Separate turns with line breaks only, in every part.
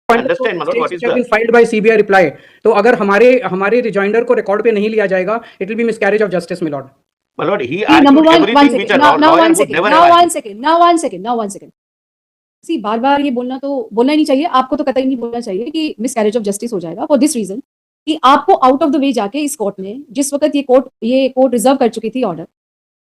understand, Malord, what is the
filed by CBI reply. तो अगर हमारे rejoinder को record पे नहीं लिया जाएगा, it will be miscarriage of justice, my lord.
Malord, he
See, number
argued
one
everything which a lawyer would never have argued.
Now one second. See, बार-बार ये बोलना ही नहीं चाहिए, आपको तो कतई नहीं बोलना चाहिए कि मिसकैरेज ऑफ जस्टिस हो जाएगा, फॉर दिस रीजन कि आपको आउट ऑफ द वे जाके इस कोर्ट ने, जिस वक्त ये कोर्ट रिजर्व कर चुकी थी ऑर्डर,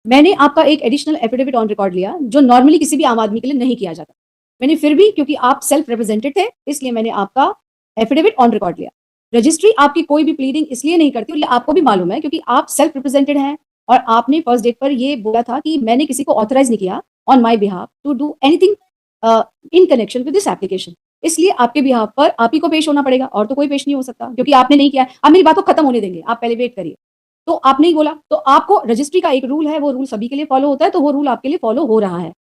मैंने आपका एक एडिशनल एफिडेविट ऑन रिकॉर्ड लिया, जो नॉर्मली किसी भी आम आदमी के लिए नहीं किया जाता। मैंने फिर भी, क्योंकि आप सेल्फ रिप्रेजेंटेड थे, इसलिए मैंने आपका एफिडेविट ऑन रिकॉर्ड लिया। रजिस्ट्री आपकी कोई भी प्लीडिंग इसलिए नहीं करती, और आपको भी मालूम है क्योंकि आप सेल्फ रिप्रेजेंटेड हैं, और आपने फर्स्ट डेट पर ये बोला था कि मैंने किसी को ऑथराइज नहीं किया on my behalf to do anything in connection with this application. इसलिए आपके बिहाफ पर आप ही को पेश होना पड़ेगा, और तो कोई पेश नहीं हो सकता, क्योंकि आपने नहीं किया। अब मेरी बात को खत्म होने देंगे, आप पहले वेट करिए। तो आपने ही बोला, तो आपको रजिस्ट्री का एक रूल है, वो रूल सभी के लिए फॉलो होता है, तो वो रूल आपके लिए फॉलो हो रहा है।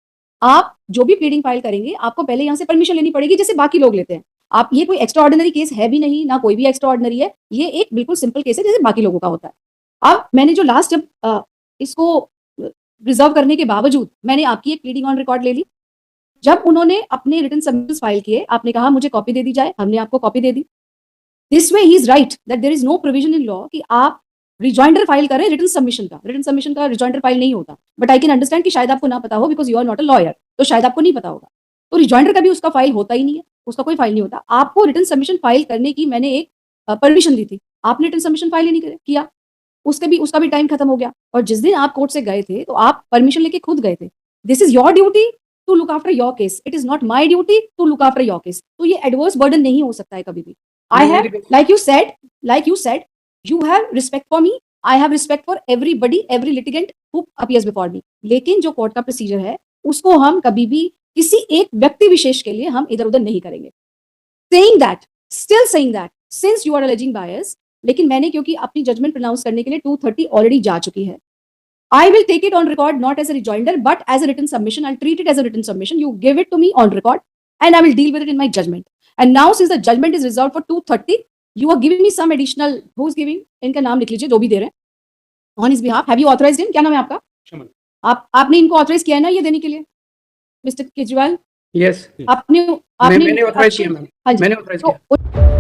आप जो भी प्लीडिंग फाइल करेंगे, आपको पहले यहाँ से परमिशन लेनी पड़ेगी, जैसे बाकी लोग लेते हैं। आप, ये कोई एक्स्ट्रा ऑर्डिनरी केस है भी नहीं, ना कोई भी एक्स्ट्रा ऑर्डिनरी है, ये एक बिल्कुल सिंपल केस है जैसे बाकी लोगों का होता है। अब मैंने जो लास्ट, जब इसको रिजर्व करने के बावजूद मैंने आपकी एक प्लीडिंग ऑन रिकॉर्ड ले ली, जब उन्होंने अपने रिटन सबमिशंस फाइल किए, आपने कहा मुझे कॉपी दे दी जाए, हमने आपको कॉपी दे दी। This way he is right that there is no provision in law कि आप रिजॉइंडर फाइल करें रिटन सबमिशन का रिजॉइंडर फाइल नहीं होता। बट आई कैन अंडरस्टैंड कि शायद आपको ना पता हो, because you are not a lawyer, तो शायद आपको नहीं पता होगा। तो रिजॉइंडर का भी उसका फाइल होता ही नहीं है, उसका कोई फाइल नहीं होता। आपको रिटन सबमिशन फाइल करने की मैंने एक परमिशन दी थी, आपने रिटन सबमिशन फाइल ही नहीं किया, उसका भी टाइम खत्म हो गया। और जिस दिन आप कोर्ट से गए थे, तो आप परमिशन लेके खुद गए थे। This is your duty to look after your case, it is not my duty to look after your case. तो ये एडवर्स बर्डन नहीं हो सकता है कभी भी। I have, like you said, you have respect for me, I have respect for everybody, every litigant who appears before me. लेकिन जो कोर्ट का प्रोसीजर है, उसको हम कभी भी किसी एक व्यक्ति विशेष के लिए हम इधर उधर नहीं करेंगे। Still saying that, since you are alleging bias, लेकिन मैंने क्योंकि अपनी जजमेंट प्रोनाउंस करने के लिए 230 ऑलरेडी जा चुकी है। I will take it on record not as a rejoinder but as a written submission. I'll treat it as a written submission. You give it to me on record and I will deal with it in my judgment. And now since the judgment is reserved for 230, you are giving me some additional, who's giving, इनका नाम लिख लीजिए जो भी दे रहे हैं, on his behalf. Have you authorized him? क्या नाम है आपका?
शमन।
आपने इनको ऑथराइज किया है ना ये देने के लिए, मिस्टर केजरीवाल?
यस,
मैंने ऑथराइज किया,
मैंने ऑथराइज किया।